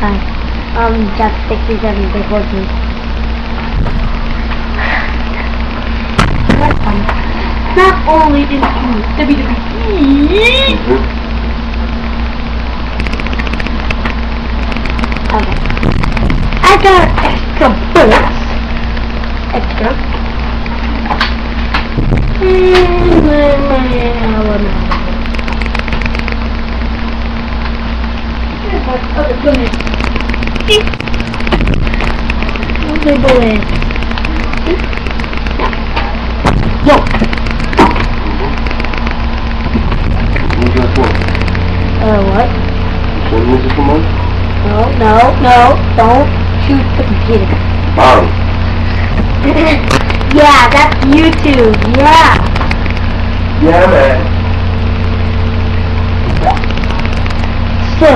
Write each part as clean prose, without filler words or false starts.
Hi. Jack 67 big working. That's fun. Not only in WWE. Okay. I got extra bullets. Extra. Okay, bullet. Okay, bullet. Yo. What? No, don't shoot the computer. Oh. Yeah, that's YouTube, yeah. Yeah, man. So,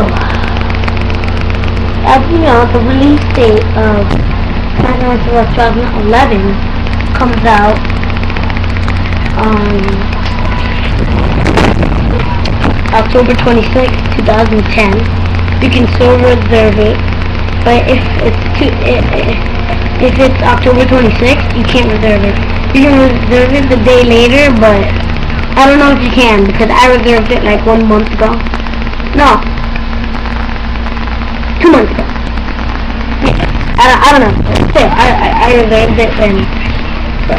as you know, the release date of Final Fantasy 2011 comes out on October 26, 2010. You can still reserve it, but if it's October 26th, you can't reserve it. You can reserve it the day later, but I don't know if you can because I reserved it like 1 month ago. No, 2 months ago. Yeah, I don't know. Still, I reserved it and so.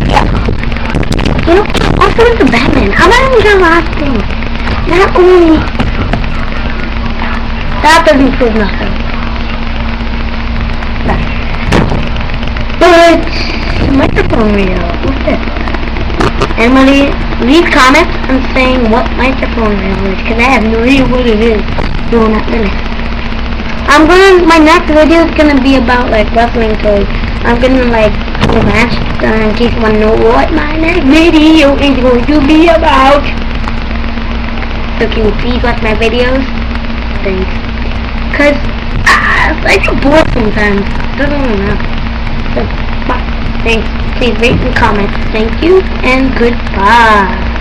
Yeah. You know, also with the Batman, I'm not even gonna last thing. Not only that doesn't prove nothing. But microphone radio, what's this? Emily, leave comments on saying what microphone radio is, because I have no idea what it is. No, not really. My next video is gonna be about like wrestling toys. I'm gonna like do a match, in case you wanna know what my next video is going to be about. So can you please watch my videos? Thanks. Cause I get bored sometimes. Doesn't really matter. So, bye. Thanks. Please rate and comment. Thank you and goodbye.